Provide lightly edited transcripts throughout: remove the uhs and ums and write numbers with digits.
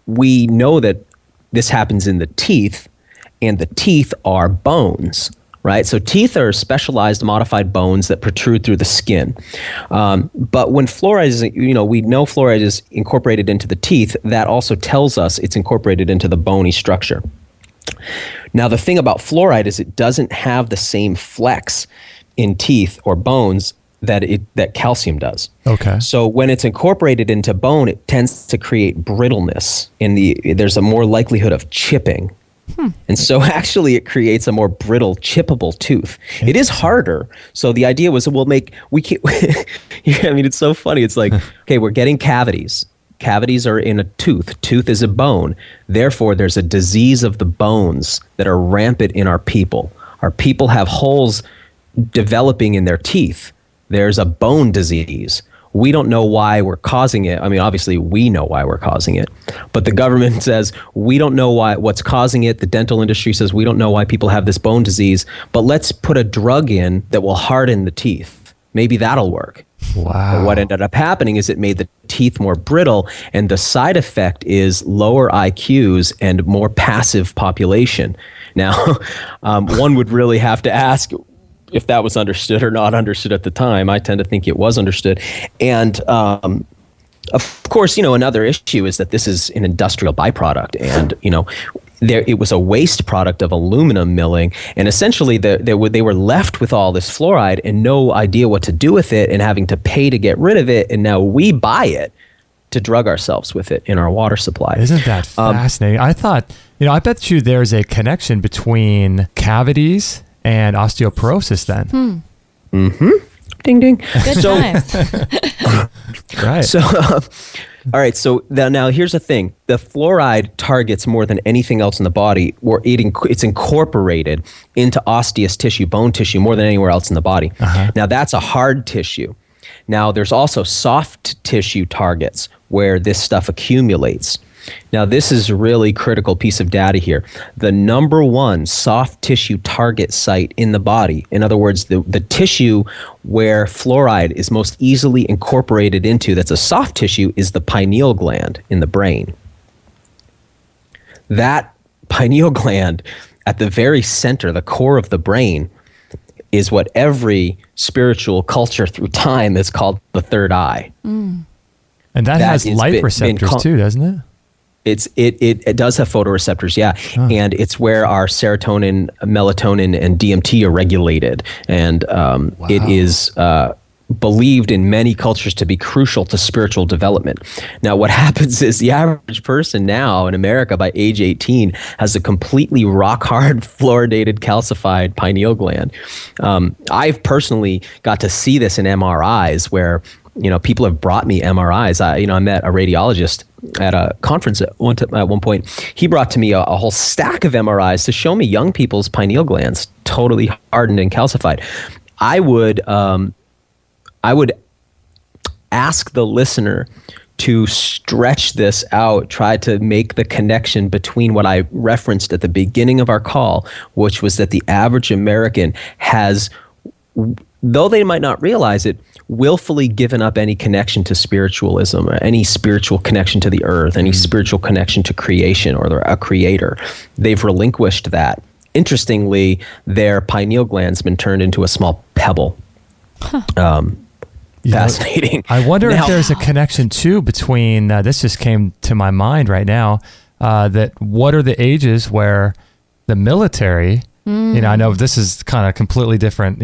we know that this happens in the teeth, and the teeth are bones, right? So teeth are specialized modified bones that protrude through the skin. But when fluoride is, we know fluoride is incorporated into the teeth, that also tells us it's incorporated into the bony structure. Now, the thing about fluoride is it doesn't have the same flex in teeth or bones that calcium does. Okay. So when it's incorporated into bone, it tends to create brittleness. There's a more likelihood of chipping. And so actually it creates a more brittle, chippable tooth. It is harder. So the idea was it's so funny. It's like, okay, we're getting cavities. Cavities are in a tooth. Tooth is a bone. Therefore, there's a disease of the bones that are rampant in our people. Our people have holes developing in their teeth. There's a bone disease. We don't know why we're causing it. I mean, obviously, we know why we're causing it. But the government says, we don't know what's causing it. The dental industry says, we don't know why people have this bone disease. But let's put a drug in that will harden the teeth. Maybe that'll work. Wow. But what ended up happening is it made the teeth more brittle. And the side effect is lower IQs and more passive population. Now, one would really have to ask if that was understood or not understood at the time. I tend to think it was understood. And of course, another issue is that this is an industrial byproduct. And, it was a waste product of aluminum milling. And essentially, they were left with all this fluoride and no idea what to do with it and having to pay to get rid of it. And now we buy it to drug ourselves with it in our water supply. Isn't that fascinating? I thought, I bet you there's a connection between cavities and osteoporosis then. Mm-hmm. Ding, ding. Good times. Right. So, all right. So now here's the thing. The fluoride targets more than anything else in the body, or it's incorporated into osseous tissue, bone tissue, more than anywhere else in the body. Uh-huh. Now that's a hard tissue. Now there's also soft tissue targets where this stuff accumulates. Now, this is a really critical piece of data here. The number one soft tissue target site in the body, in other words, the tissue where fluoride is most easily incorporated into, that's a soft tissue, is the pineal gland in the brain. That pineal gland at the very center, the core of the brain, is what every spiritual culture through time has called the third eye. And that has light receptors too, doesn't it? It does have photoreceptors, yeah. Huh. And it's where our serotonin, melatonin, and DMT are regulated. And it is believed in many cultures to be crucial to spiritual development. Now, what happens is the average person now in America by age 18 has a completely rock-hard, fluoridated, calcified pineal gland. I've personally got to see this in MRIs where people have brought me MRIs. I met a radiologist at a conference at one point. He brought to me a whole stack of MRIs to show me young people's pineal glands totally hardened and calcified. I would ask the listener to stretch this out, try to make the connection between what I referenced at the beginning of our call, which was that the average American has, though they might not realize it, willfully given up any connection to spiritualism, or any spiritual connection to the earth, any spiritual connection to creation or a creator. They've relinquished that. Interestingly, their pineal gland's been turned into a small pebble. Fascinating. I wonder if there's a connection too between, this just came to my mind right now, that what are the ages where the military, I know this is kind of completely different,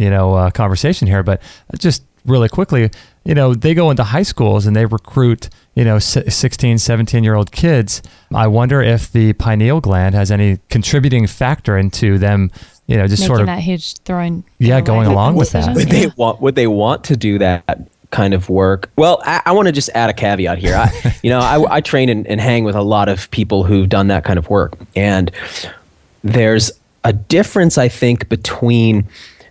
conversation here, but just really quickly, they go into high schools and they recruit, 16, 17-year-old kids. I wonder if the pineal gland has any contributing factor into them, just making sort of that huge throwing. Going along with that. Would they want to do that kind of work? Well, I want to just add a caveat here. I train and hang with a lot of people who've done that kind of work. And there's a difference, I think, between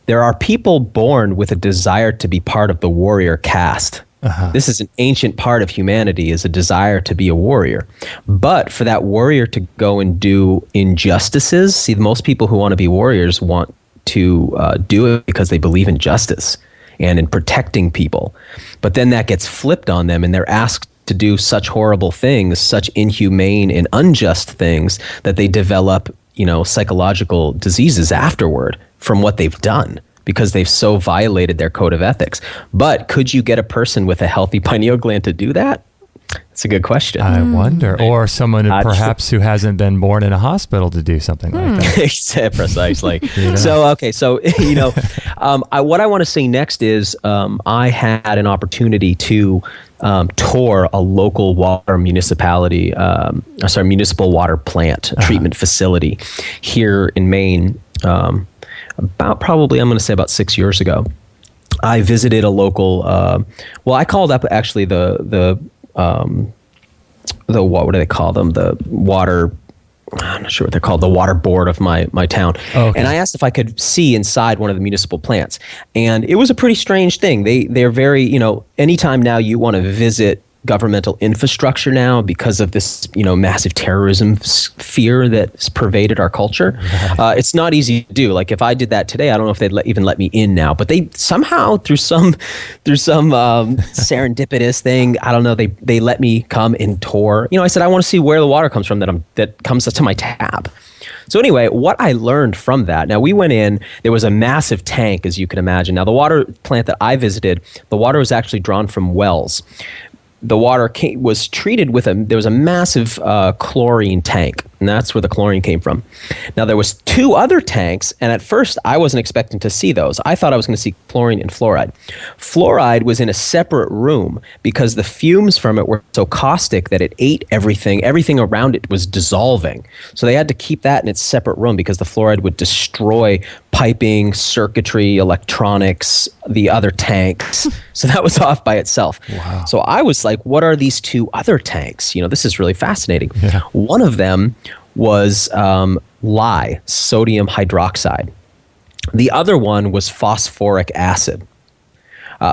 there are people born with a desire to be part of the warrior caste. Uh-huh. This is an ancient part of humanity, is a desire to be a warrior. But for that warrior to go and do injustices, see, most people who want to be warriors want to do it because they believe in justice and in protecting people. But then that gets flipped on them and they're asked to do such horrible things, such inhumane and unjust things, that they develop, psychological diseases afterward from what they've done, because they've so violated their code of ethics. But could you get a person with a healthy pineal gland to do that? That's a good question. I wonder. Or someone perhaps who hasn't been born in a hospital to do something like that. Precisely. So, okay. So, what I want to say next is I had an opportunity to tour a local municipal water plant treatment facility here in Maine. About 6 years ago. I visited a local, I called up actually the what do they call them? The water, I'm not sure what they're called, the water board of my town. Oh, okay. And I asked if I could see inside one of the municipal plants. And it was a pretty strange thing. They're very, anytime now you want to visit governmental infrastructure now, because of this, massive terrorism fear that's pervaded our culture. It's not easy to do. Like if I did that today, I don't know if they'd even let me in now. But they somehow, through some serendipitous thing, I don't know, they let me come and tour. I said I want to see where the water comes from that comes to my tap. So anyway, what I learned from that, now we went in, there was a massive tank, as you can imagine. Now the water plant that I visited, the water was actually drawn from wells. The water was treated there was a massive chlorine tank, and that's where the chlorine came from. Now, there was 2 other tanks, and at first, I wasn't expecting to see those. I thought I was going to see chlorine and fluoride. Fluoride was in a separate room because the fumes from it were so caustic that it ate everything. Everything around it was dissolving. So they had to keep that in its separate room because the fluoride would destroy piping, circuitry, electronics, the other tanks. So that was off by itself. Wow. So I was like, what are these 2 other tanks? This is really fascinating. Yeah. One of them was lye, sodium hydroxide. The other one was phosphoric acid.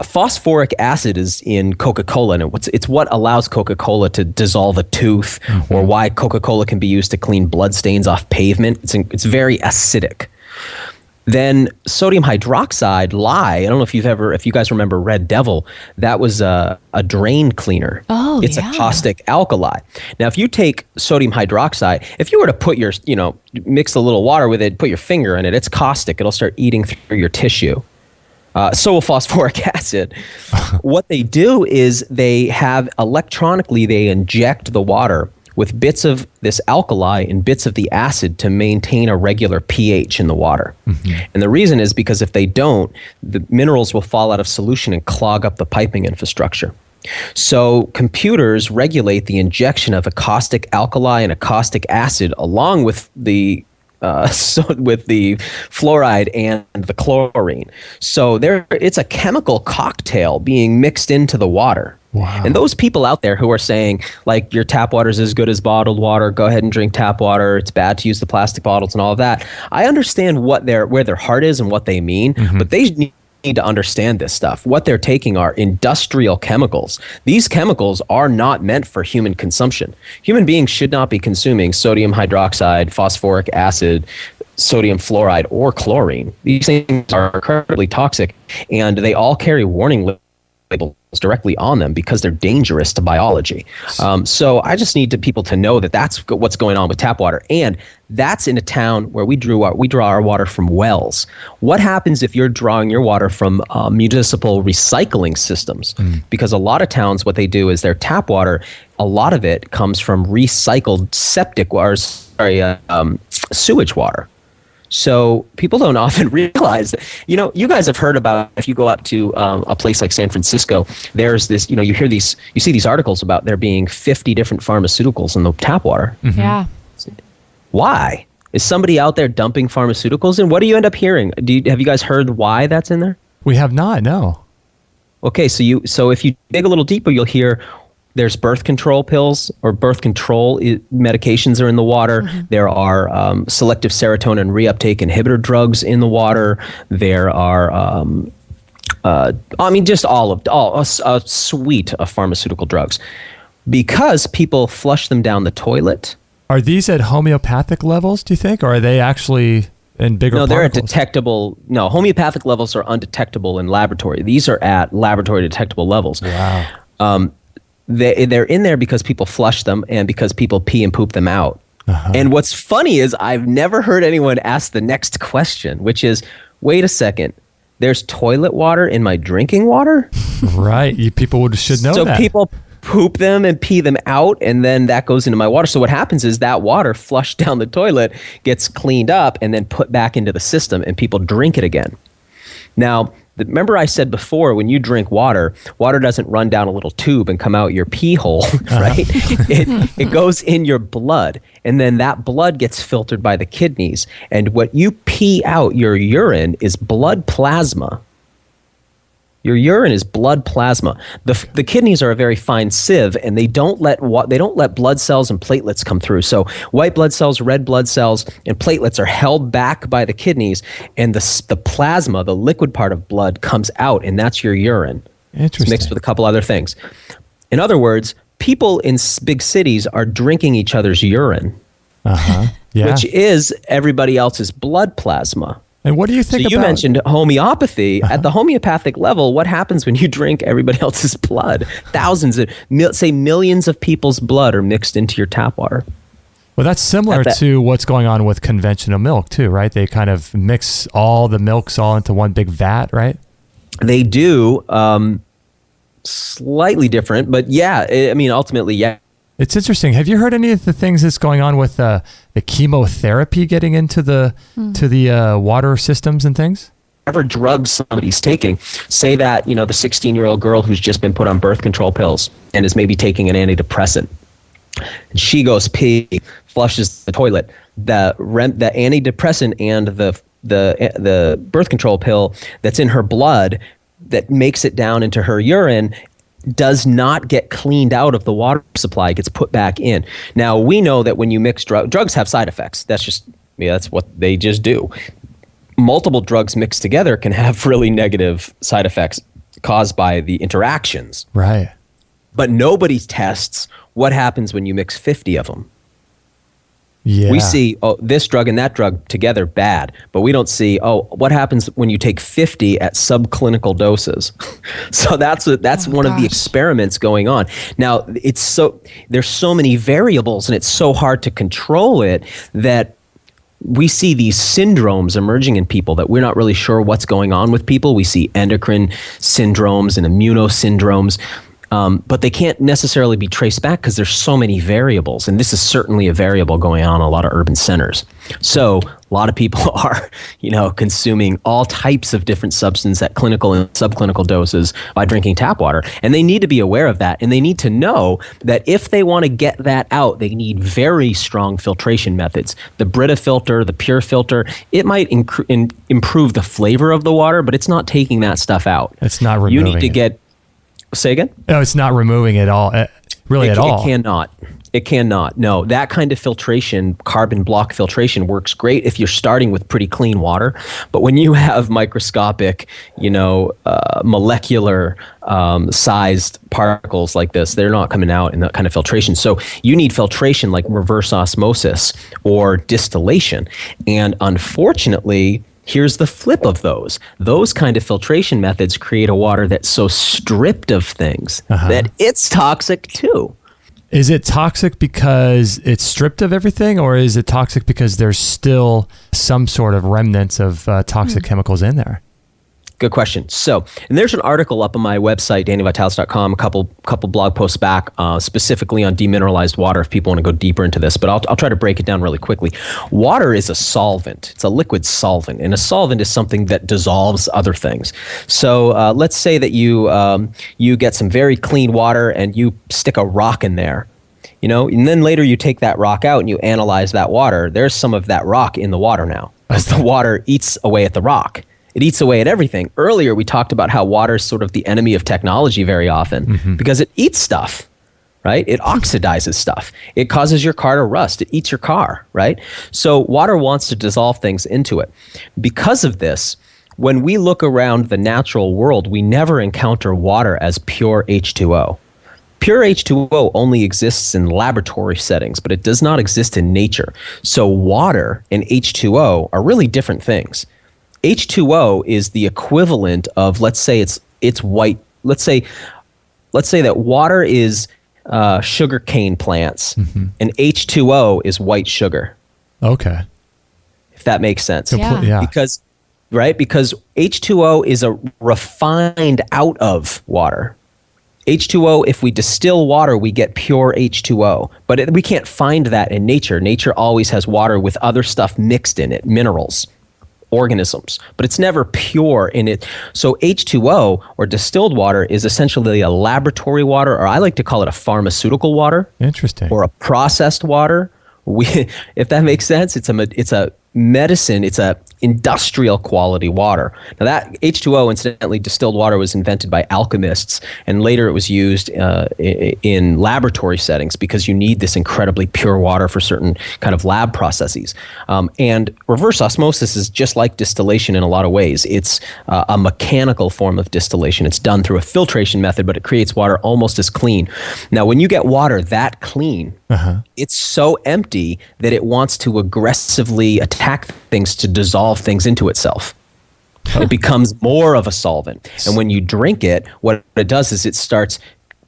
Phosphoric acid is in Coca-Cola, and it's what allows Coca-Cola to dissolve a tooth, or why Coca-Cola can be used to clean blood stains off pavement. It's very acidic. Then sodium hydroxide, lye. I don't know if you guys remember Red Devil. That was a drain cleaner. Oh, it's a caustic alkali. Now, if you take sodium hydroxide, if you were to put mix a little water with it, put your finger in it, it's caustic. It'll start eating through your tissue. So will phosphoric acid. What they do is they inject the water with bits of this alkali and bits of the acid to maintain a regular pH in the water. And the reason is because if they don't, the minerals will fall out of solution and clog up the piping infrastructure. So computers regulate the injection of a caustic alkali and a caustic acid along with the fluoride and the chlorine. So it's a chemical cocktail being mixed into the water. Wow. And those people out there who are saying, like, your tap water is as good as bottled water, go ahead and drink tap water, it's bad to use the plastic bottles and all of that. I understand where their heart is and what they mean, but they need to understand this stuff. What they're taking are industrial chemicals. These chemicals are not meant for human consumption. Human beings should not be consuming sodium hydroxide, phosphoric acid, sodium fluoride, or chlorine. These things are incredibly toxic, and they all carry warning labels directly on them because they're dangerous to biology. So I just need people to know that that's what's going on with tap water. And that's in a town where we draw our water from wells. What happens if you're drawing your water from municipal recycling systems? Because a lot of towns, what they do is their tap water, a lot of it comes from recycled sewage water. So people don't often realize that, you guys have heard about, if you go up to a place like San Francisco, there's this, you see these articles about there being 50 different pharmaceuticals in the tap water. Yeah. Why? Is somebody out there dumping pharmaceuticals in? What do you end up hearing? Have you guys heard why that's in there? We have not, no. Okay, so if you dig a little deeper, you'll hear there's birth control pills or birth control medications are in the water. There are selective serotonin reuptake inhibitor drugs in the water. There are, just a suite of pharmaceutical drugs. Because people flush them down the toilet. Are these at homeopathic levels, do you think? Or are they actually in bigger particles? No, they're at detectable. No, homeopathic levels are undetectable in laboratory. These are at laboratory detectable levels. Wow. they're in there because people flush them and because people pee and poop them out. And what's funny is I've never heard anyone ask the next question, which is, wait a second, there's toilet water in my drinking water? Right. People should know that. So people poop them and pee them out, and then that goes into my water. So what happens is that water flushed down the toilet, gets cleaned up, and then put back into the system, and people drink it again. Now, remember I said before, when you drink water, water doesn't run down a little tube and come out your pee hole, right? It goes in your blood, and then that blood gets filtered by the kidneys. And what you pee out, your urine, is blood plasma. Your urine is blood plasma. The kidneys are a very fine sieve, and they don't let blood cells and platelets come through. So white blood cells, red blood cells, and platelets are held back by the kidneys, and the plasma, the liquid part of blood, comes out, and that's your urine. Interesting. It's mixed with a couple other things. In other words, people in big cities are drinking each other's urine, which is everybody else's blood plasma. And what do you think about... You mentioned homeopathy. At the homeopathic level, what happens when you drink everybody else's blood? Millions of people's blood are mixed into your tap water. Well, that's similar to what's going on with conventional milk too, right? They kind of mix all the milks all into one big vat, right? They do. Slightly different, but yeah, ultimately, yeah. It's interesting. Have you heard any of the things that's going on with the chemotherapy getting into the water systems and things? Whatever drugs somebody's taking, say that, the 16-year-old girl who's just been put on birth control pills and is maybe taking an antidepressant. And she goes pee, flushes the toilet. The antidepressant and the birth control pill that's in her blood that makes it down into her urine does not get cleaned out of the water supply, gets put back in. Now, we know that when you mix drugs have side effects. That's what they just do. Multiple drugs mixed together can have really negative side effects caused by the interactions. Right. But nobody tests what happens when you mix 50 of them. Yeah. We see, this drug and that drug together, bad. But we don't see, what happens when you take 50 at subclinical doses. So that's one of the experiments going on. Now, there's so many variables, and it's so hard to control it that we see these syndromes emerging in people that we're not really sure what's going on with people. We see endocrine syndromes and immunosyndromes. But they can't necessarily be traced back because there's so many variables. And this is certainly a variable going on in a lot of urban centers. So a lot of people are, consuming all types of different substances at clinical and subclinical doses by drinking tap water. And they need to be aware of that. And they need to know that if they want to get that out, they need very strong filtration methods. The Brita filter, the Pure filter, it might improve the flavor of the water, but it's not taking that stuff out. It's not removing You need to get... Say again? No, it's not removing it all, at all. It cannot. No, that kind of filtration, carbon block filtration, works great if you're starting with pretty clean water. But when you have microscopic, molecular sized particles like this, they're not coming out in that kind of filtration. So you need filtration like reverse osmosis or distillation. And unfortunately, here's the flip of those. Those kind of filtration methods create a water that's so stripped of things that it's toxic too. Is it toxic because it's stripped of everything, or is it toxic because there's still some sort of remnants of toxic chemicals in there? Good question. So, and there's an article up on my website, dannyvitalis.com, a couple blog posts back, specifically on demineralized water if people want to go deeper into this, but I'll try to break it down really quickly. Water is a solvent. It's a liquid solvent, and a solvent is something that dissolves other things. So let's say that you get some very clean water and you stick a rock in there. And then later you take that rock out and you analyze that water. There's some of that rock in the water now, as the water eats away at the rock. It eats away at everything. Earlier, we talked about how water is sort of the enemy of technology very often because it eats stuff, right? It oxidizes stuff. It causes your car to rust. It eats your car, right? So water wants to dissolve things into it. Because of this, when we look around the natural world, we never encounter water as pure H2O. Pure H2O only exists in laboratory settings, but it does not exist in nature. So water and H2O are really different things. H2O is the equivalent of, let's say it's white. Let's say that water is sugar cane plants, and H2O is white sugar. Okay. If that makes sense. Yeah. Because H2O is a refined out of water. H2O, if we distill water, we get pure H2O. But we can't find that in nature. Nature always has water with other stuff mixed in it, minerals, organisms. But it's never pure in it. So H2O, or distilled water, is essentially a laboratory water, or I like to call it a pharmaceutical water. Interesting. Or a processed water. If that makes sense, it's a medicine, it's a industrial quality water. Now that H2O, incidentally, distilled water, was invented by alchemists, and later it was used in laboratory settings because you need this incredibly pure water for certain kind of lab processes. And reverse osmosis is just like distillation in a lot of ways. It's a mechanical form of distillation. It's done through a filtration method, but it creates water almost as clean. Now, when you get water that clean, it's so empty that it wants to aggressively attack things to dissolve things into itself. It becomes more of a solvent. And when you drink it, what it does is it starts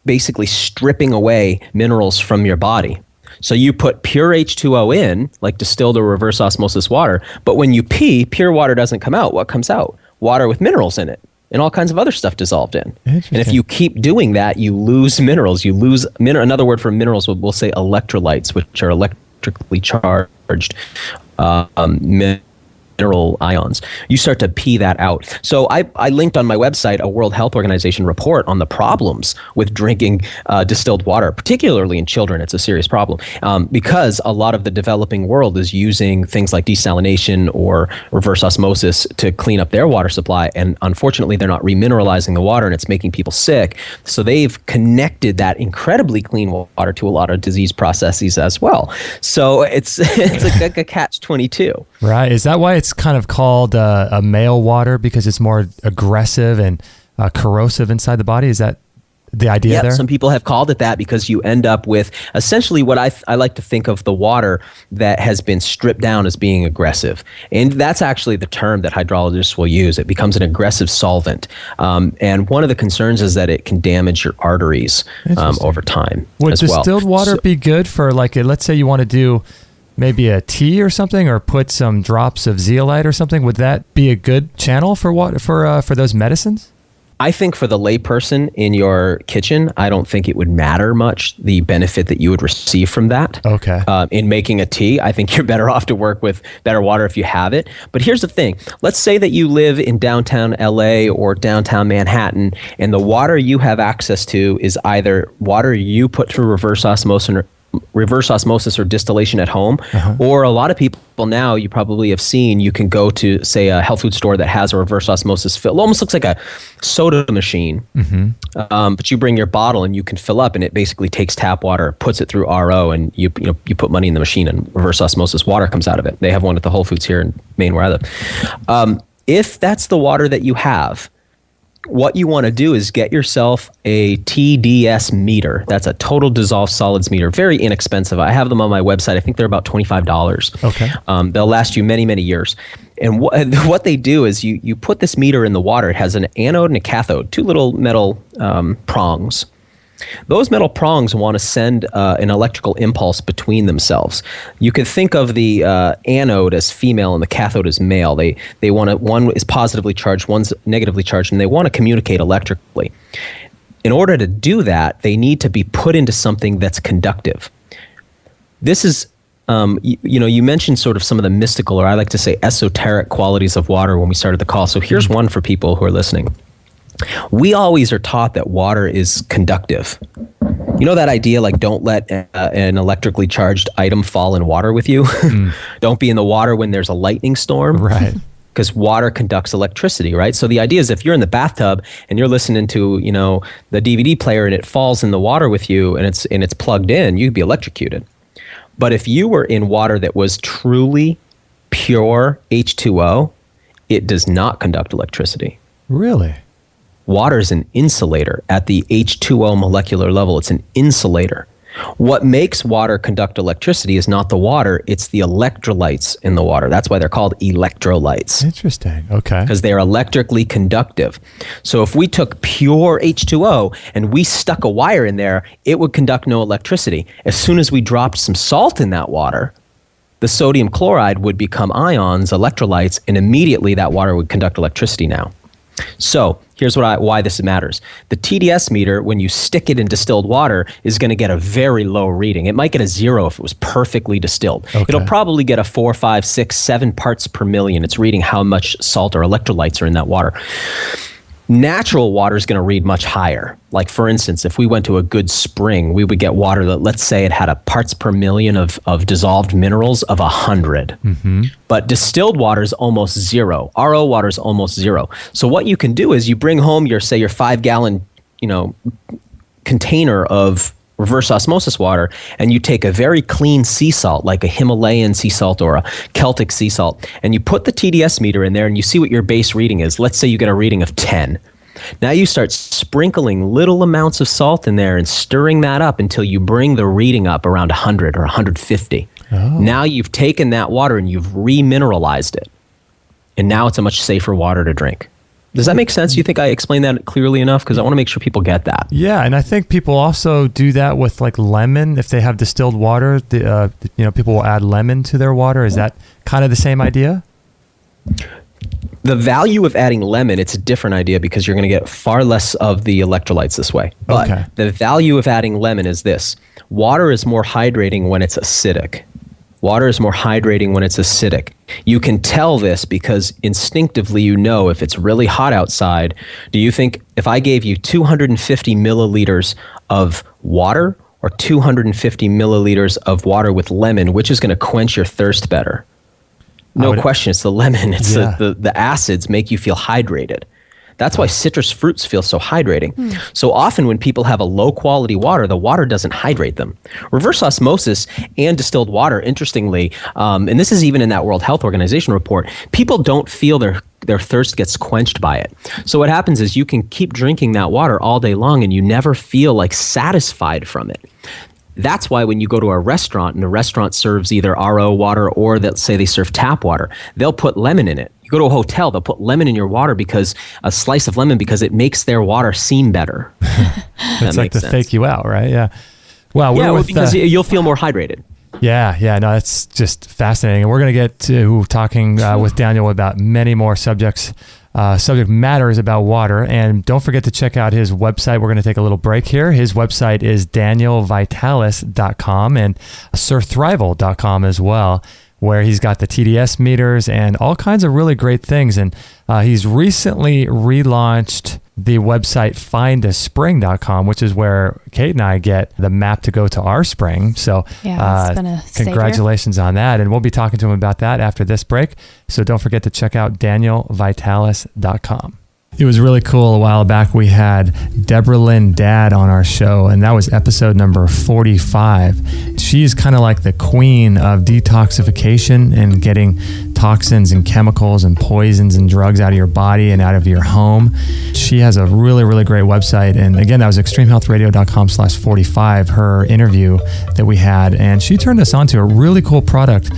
basically stripping away minerals from your body. So you put pure H2O in, like distilled or reverse osmosis water, but when you pee, pure water doesn't come out. What comes out? Water with minerals in it and all kinds of other stuff dissolved in. And if you keep doing that, you lose minerals. You lose another word for minerals, we'll say electrolytes, which are electrically charged mineral ions. You start to pee that out. So I linked on my website a World Health Organization report on the problems with drinking distilled water, particularly in children. It's a serious problem because a lot of the developing world is using things like desalination or reverse osmosis to clean up their water supply. And unfortunately, they're not remineralizing the water and it's making people sick. So they've connected that incredibly clean water to a lot of disease processes as well. So it's like a catch-22. Right. Is that why it's kind of called a male water, because it's more aggressive and corrosive inside the body? Is that the idea there? Some people have called it that because you end up with essentially what I like to think of the water that has been stripped down as being aggressive. And that's actually the term that hydrologists will use. It becomes an aggressive solvent. And one of the concerns is that it can damage your arteries over time Would as well. Would distilled water be good for, like, let's say you want to do maybe a tea or something, or put some drops of zeolite or something? Would that be a good channel for those medicines? I think for the layperson in your kitchen, I don't think it would matter much the benefit that you would receive from that. Okay. In making a tea, I think you're better off to work with better water if you have it. But here's the thing. Let's say that you live in downtown LA or downtown Manhattan, and the water you have access to is either water you put through reverse osmosis or distillation at home, or a lot of people now, you probably have seen, you can go to, say, a health food store that has a reverse osmosis fill. It almost looks like a soda machine, but you bring your bottle and you can fill up, and it basically takes tap water, puts it through RO, and you put money in the machine, and reverse osmosis water comes out of it. They have one at the Whole Foods here in Maine where I live. If that's the water that you have, what you want to do is get yourself a TDS meter. That's a total dissolved solids meter. Very inexpensive. I have them on my website. I think they're about $25. Okay. They'll last you many, many years. And what they do is you put this meter in the water. It has an anode and a cathode, two little metal prongs. Those metal prongs want to send an electrical impulse between themselves. You can think of the anode as female and the cathode as male. They want to, one is positively charged, one's negatively charged, and they want to communicate electrically. In order to do that, they need to be put into something that's conductive. This is, you mentioned sort of some of the mystical, or I like to say esoteric qualities of water when we started the call. So here's one for people who are listening. We always are taught that water is conductive. You know that idea, like, don't let an electrically charged item fall in water with you? Don't be in the water when there's a lightning storm. Right. Because water conducts electricity, right? So the idea is if you're in the bathtub and you're listening to, the DVD player and it falls in the water with you and it's plugged in, you'd be electrocuted. But if you were in water that was truly pure H2O, it does not conduct electricity. Really? Water is an insulator at the H2O molecular level. It's an insulator. What makes water conduct electricity is not the water, it's the electrolytes in the water. That's why they're called electrolytes. Interesting. Okay. Because they're electrically conductive. So if we took pure H2O and we stuck a wire in there, it would conduct no electricity. As soon as we dropped some salt in that water, the sodium chloride would become ions, electrolytes, and immediately that water would conduct electricity now. So here's why this matters. The TDS meter, when you stick it in distilled water, is going to get a very low reading. It might get a 0 if it was perfectly distilled. Okay. It'll probably get a 4, 5, 6, 7 parts per million. It's reading how much salt or electrolytes are in that water. Natural water is going to read much higher. Like, for instance, if we went to a good spring, we would get water that, let's say it had a parts per million of dissolved minerals of 100. Mm-hmm. But distilled water is almost 0. RO water is almost 0. So what you can do is you bring home your 5-gallon, container of reverse osmosis water, and you take a very clean sea salt, like a Himalayan sea salt or a Celtic sea salt, and you put the TDS meter in there and you see what your base reading is. Let's say you get a reading of 10. Now you start sprinkling little amounts of salt in there and stirring that up until you bring the reading up around 100 or 150. Oh. Now you've taken that water and you've remineralized it. And now it's a much safer water to drink. Does that make sense? You think I explained that clearly enough? Because I want to make sure people get that. Yeah, and I think people also do that with like lemon. If they have distilled water, people will add lemon to their water. Is that kind of the same idea? The value of adding lemon, it's a different idea because you're going to get far less of the electrolytes this way. But The value of adding lemon is this. Water is more hydrating when it's acidic. Water is more hydrating when it's acidic. You can tell this because instinctively you know if it's really hot outside. Do you think if I gave you 250 milliliters of water or 250 milliliters of water with lemon, which is going to quench your thirst better? No question, it's the lemon. It's the acids make you feel hydrated. That's why citrus fruits feel so hydrating. So often when people have a low quality water, the water doesn't hydrate them. Reverse osmosis and distilled water, interestingly, and this is even in that World Health Organization report, people don't feel their thirst gets quenched by it. So what happens is you can keep drinking that water all day long and you never feel like satisfied from it. That's why when you go to a restaurant and the restaurant serves either RO water or let's say they serve tap water, they'll put lemon in it. You go to a hotel, they'll put lemon in your water because a slice of lemon because it makes their water seem better. It's like to fake you out, right? Yeah. Wow. Because you'll feel more hydrated. Yeah. No, it's just fascinating. And we're going to get to talking with Daniel about many more subject matters about water. And don't forget to check out his website. We're going to take a little break here. His website is danielvitalis.com and sirthrival.com as well, where he's got the TDS meters and all kinds of really great things. And he's recently relaunched the website findaspring.com, which is where Kate and I get the map to go to our spring. So it's been a congratulations on that. And we'll be talking to him about that after this break. So don't forget to check out danielvitalis.com. It was really cool. A while back, we had Deborah Lynn Dad on our show, and that was episode number 45. She's kind of like the queen of detoxification and getting toxins and chemicals and poisons and drugs out of your body and out of your home. She has a really, really great website. And again, that was extremehealthradio.com/45, her interview that we had. And she turned us on to a really cool product.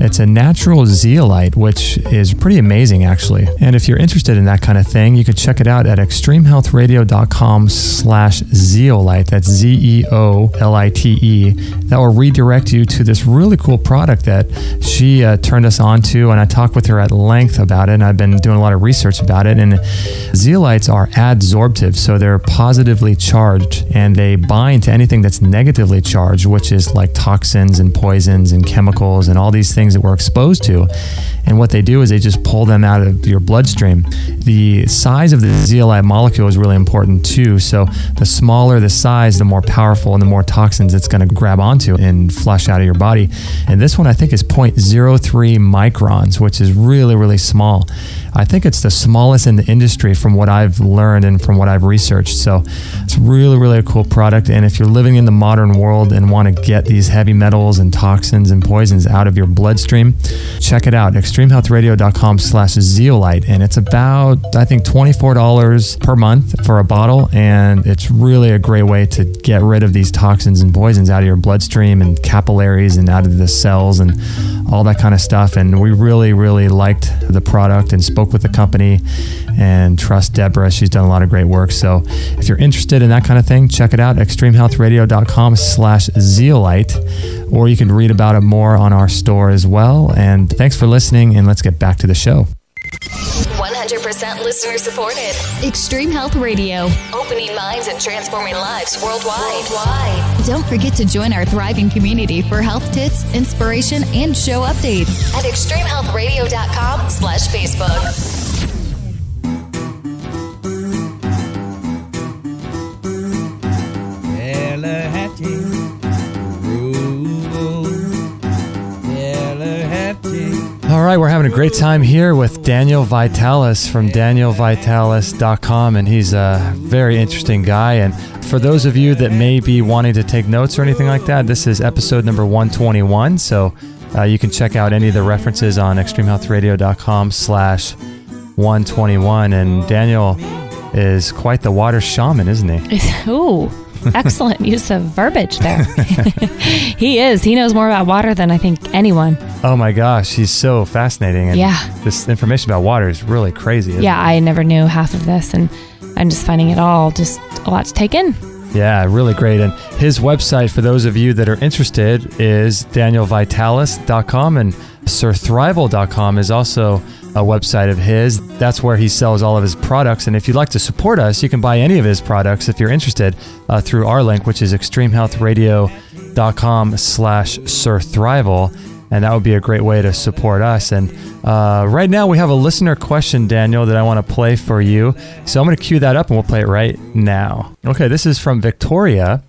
It's a natural zeolite, which is pretty amazing, actually. And if you're interested in that kind of thing, you can check it out at extremehealthradio.com/zeolite. That's ZEOLITE. That will redirect you to this really cool product that she turned us on to. And I talked with her at length about it. And I've been doing a lot of research about it. And zeolites are adsorptive, so they're positively charged and they bind to anything that's negatively charged, which is like toxins and poisons and chemicals and all these things that we're exposed to. And what they do is they just pull them out of your bloodstream. The size of the zeolite molecule is really important too. So the smaller the size, the more powerful and the more toxins it's going to grab onto and flush out of your body. And this one I think is 0.03 micron. microns, which is really, really small. I think it's the smallest in the industry from what I've learned and from what I've researched. So it's really, really a cool product. And if you're living in the modern world and want to get these heavy metals and toxins and poisons out of your bloodstream, check it out, extremehealthradio.com/zeolite. And it's about, I think, $24 per month for a bottle. And it's really a great way to get rid of these toxins and poisons out of your bloodstream and capillaries and out of the cells and all that kind of stuff. And we really, really liked the product and spoke with the company and trust Deborah. She's done a lot of great work. So if you're interested in that kind of thing, check it out, extremehealthradio.com/zeolite, or you can read about it more on our store as well. And thanks for listening, and let's get back to the show. 100% listener supported. Extreme Health Radio. Opening minds and transforming lives worldwide. Don't forget to join our thriving community for health tips, inspiration, and show updates at extremehealthradio.com/Facebook. All right, we're having a great time here with Daniel Vitalis from danielvitalis.com, and he's a very interesting guy. And for those of you that may be wanting to take notes or anything like that, this is episode number 121, so you can check out any of the references on extremehealthradio.com/121. And Daniel is quite the water shaman, isn't he? Ooh. Excellent use of verbiage there. He is. He knows more about water than I think anyone. Oh my gosh, he's so fascinating. And this information about water is really crazy. Isn't it? I never knew half of this, and I'm just finding it all just a lot to take in. Yeah, really great. And his website, for those of you that are interested, is danielvitalis.com, and sirthrival.com is also a website of his. That's where he sells all of his products. And if you'd like to support us, you can buy any of his products if you're interested through our link, which is extremehealthradio.com/sirthrival. And that would be a great way to support us. And right now we have a listener question, Daniel, that I want to play for you. So I'm going to cue that up and we'll play it right now. Okay, this is from Victoria,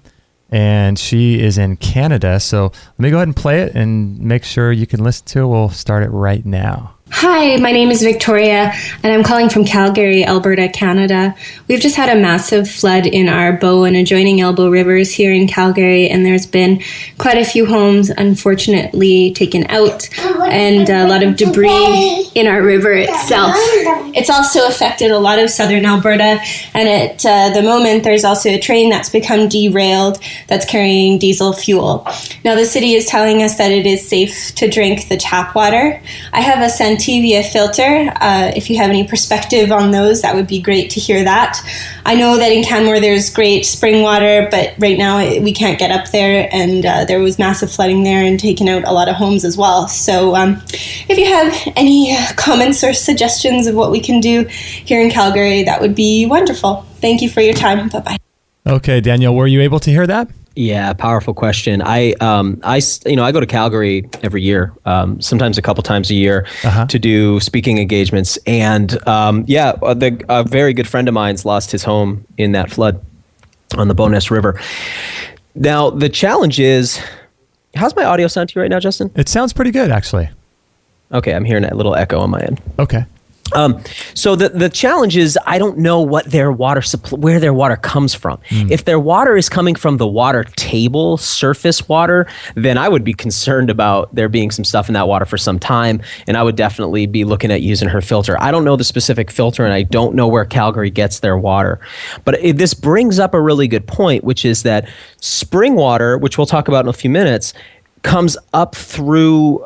and she is in Canada. So let me go ahead and play it and make sure you can listen to it. We'll start it right now. Hi, my name is Victoria, and I'm calling from Calgary, Alberta, Canada. We've just had a massive flood in our Bow and adjoining Elbow rivers here in Calgary, and there's been quite a few homes, unfortunately, taken out, and a lot of debris in our river itself. It's also affected a lot of southern Alberta, and at the moment, there's also a train that's become derailed that's carrying diesel fuel. Now, the city is telling us that it is safe to drink the tap water. I have a Via filter. If you have any perspective on those, that would be great to hear that. I know that in Canmore there's great spring water, but right now we can't get up there, and there was massive flooding there and taking out a lot of homes as well. So if you have any comments or suggestions of what we can do here in Calgary, that would be wonderful. Thank you for your time. Bye-bye. Okay, Daniel, were you able to hear that? Yeah, powerful question. I go to Calgary every year, sometimes a couple times a year, to do speaking engagements. And a very good friend of mine's lost his home in that flood on the Bowness River. Now, the challenge is, how's my audio sound to you right now, Justin? It sounds pretty good, actually. Okay, I'm hearing a little echo on my end. Okay. So the challenge is, I don't know what their water where their water comes from. If their water is coming from the water table, surface water, then I would be concerned about there being some stuff in that water for some time, and I would definitely be looking at using her filter. I don't know the specific filter, and I don't know where Calgary gets their water. But this brings up a really good point, which is that spring water, which we'll talk about in a few minutes, comes up through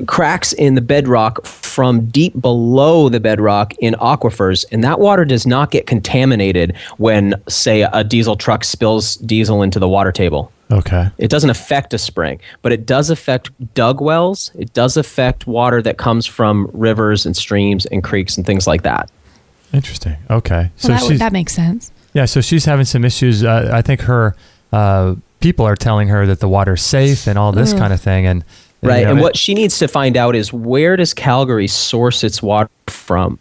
cracks in the bedrock from deep below the bedrock in aquifers, and that water does not get contaminated when, say, a diesel truck spills diesel into the water table. Okay. It doesn't affect a spring, but it does affect dug wells. It does affect water that comes from rivers and streams and creeks and things like that. Interesting. Okay. Well, that makes sense. Yeah, so she's having some issues. I think her people are telling her that the water's safe and all this kind of thing. And right. And what she needs to find out is, where does Calgary source its water from?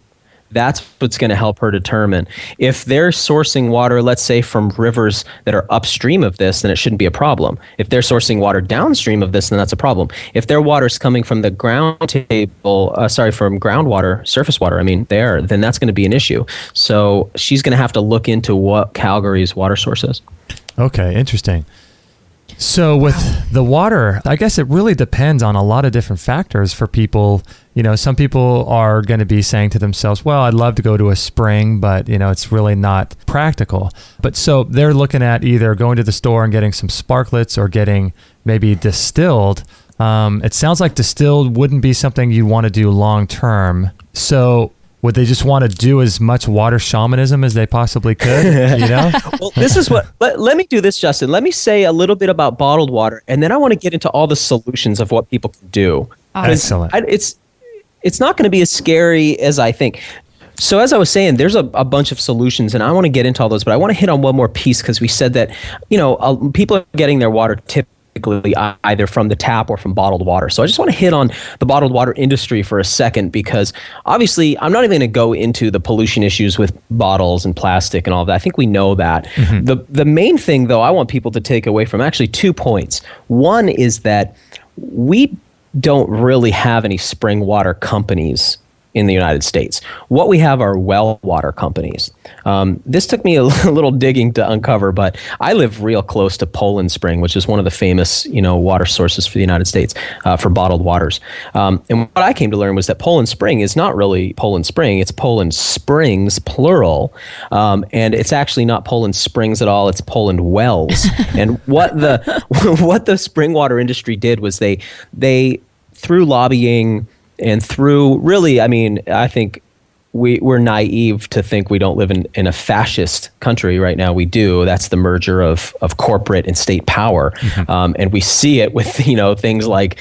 That's what's going to help her determine. If they're sourcing water, let's say from rivers that are upstream of this, then it shouldn't be a problem. If they're sourcing water downstream of this, then that's a problem. If their water's coming from the from groundwater, surface water, then that's going to be an issue. So she's going to have to look into what Calgary's water source is. Okay, interesting. So with the water, I guess it really depends on a lot of different factors for people. Some people are going to be saying to themselves, well, I'd love to go to a spring, but it's really not practical. But so they're looking at either going to the store and getting some sparklets or getting maybe distilled. It sounds like distilled wouldn't be something you want to do long term. So would they just want to do as much water shamanism as they possibly could? Well, this is what. Let me do this, Justin. Let me say a little bit about bottled water, and then I want to get into all the solutions of what people can do. Excellent. It's not going to be as scary as I think. So as I was saying, there's a bunch of solutions, and I want to get into all those, but I want to hit on one more piece because we said that people are getting their water typically either from the tap or from bottled water. So I just want to hit on the bottled water industry for a second, because obviously I'm not even going to go into the pollution issues with bottles and plastic and all of that. I think we know that. Mm-hmm. The main thing, though, I want people to take away from actually 2 points. One is that we don't really have any spring water companies in the United States. What we have are well water companies. This took me a little digging to uncover, but I live real close to Poland Spring, which is one of the famous, water sources for the United States for bottled waters. And what I came to learn was that Poland Spring is not really Poland Spring; it's Poland Springs, plural, and it's actually not Poland Springs at all. It's Poland Wells. And what the spring water industry did was they through lobbying. And through really, I think we're naive to think we don't live in a fascist country right now. We do. That's the merger of corporate and state power. Mm-hmm. And we see it with, things like